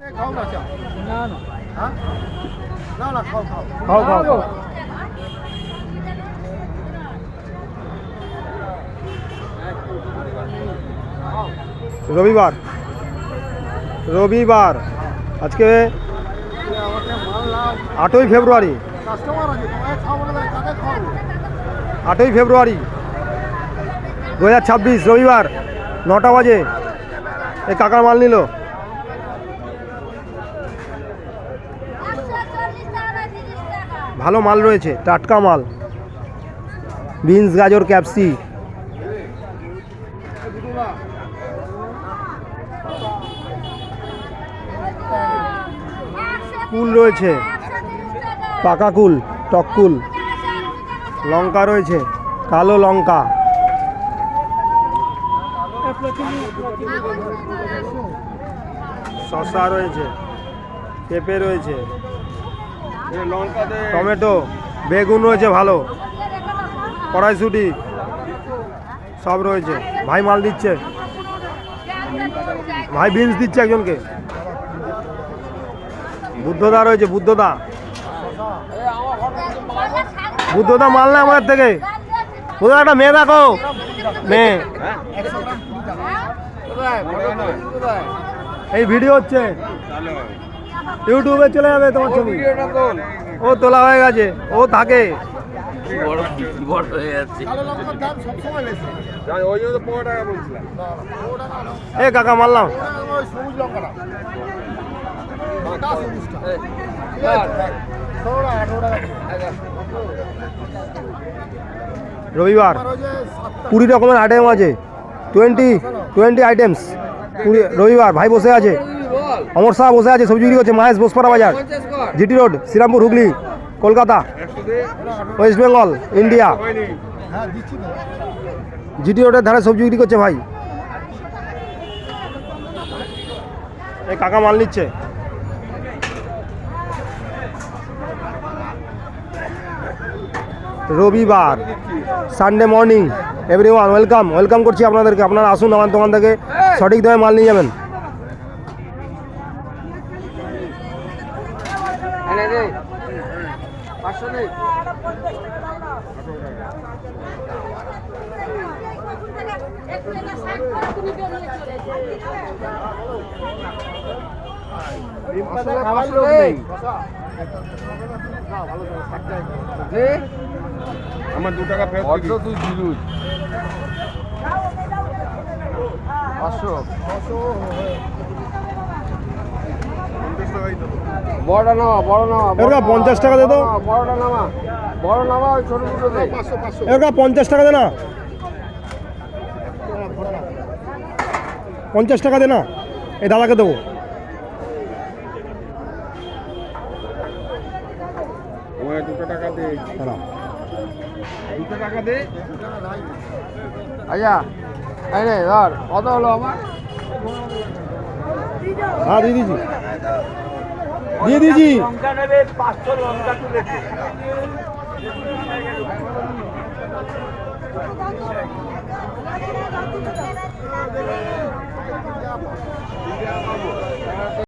খাও না চা না না হ্যাঁ না না খাও খাও খাও খাও খাও। রবিবার রবিবার আজকে 8ই ফেব্রুয়ারি কাস্টমার আছে তোমায় খাও বলে কাকে খাওয়াবো 8ই ফেব্রুয়ারি 2026 রবিবার 9টা বাজে এই কাকার মাল নিল। ভালো মাল রয়েছে, টাটকা মাল, বিনস, গাজর, ক্যাপসি। কুল রয়েছে, পাকা কুল, টক কুল, লঙ্কা রয়েছে, কালো লঙ্কা, শসা রয়েছে, পেঁপে রয়েছে, টমেটো, বেগুন রয়েছে ভালো, কড়াইশুঁটি সব রয়েছে। ভাই মাল দিচ্ছে, ভাই বিনস দিচ্ছে একজনকে। বুদ্ধদা রয়েছে, বুদ্ধদা বুদ্ধদা মাল নেয় আমাদের থেকে। বুদ্ধদা একটা মেয়ে দেখো, মেয়ে এই ভিডিও হচ্ছে, ইউটিউবে চলে যাবে তোমার ছবি। ও তোলা হয়ে গেছে, ও থাকে। এ কাকা মারলাম। রবিবার 20 রকমের আইটেম আছে, 20 আইটেমস। রবিবার ভাই বসে আছে, অমর শাহ বসে আছে, সবজি বিক্রি করছে। Mahesh Bospara Bazar, GT road, Serampore, Hooghly, Kolkata, West Bengal, India. GT রোডের ধারে সবজি বিক্রি করছে ভাই। এই কাকা মাল নিচ্ছে। রবিবার, সানডে মর্নিং, এভরিওয়ান ওয়েলকাম করছি আপনাদেরকে। আপনারা আসুন আমার দোকান থেকে, সঠিক দামে মাল নিয়ে যাবেন। আমার 2 টাকা ফেরত দিবি। তুই দিলুস 500 বড় নামা বড় নামা এরকা 50 টাকা দে তো। বড়টা নামা বড় নামা, ওই ছোট দুটো দে। 500 এরকা 50 টাকা দে না, 50 টাকা দে না, এই দাদাকে দেবো। ওই 2 টাকা দে, 2 টাকা দে। আচ্ছা এই নে ধর, কত হলো আমার? হ্যাঁ দিয়ে দিয়েছি, দিয়ে দিয়েছি। লঙ্কা নেবে 500 লঙ্কা তুলেছে।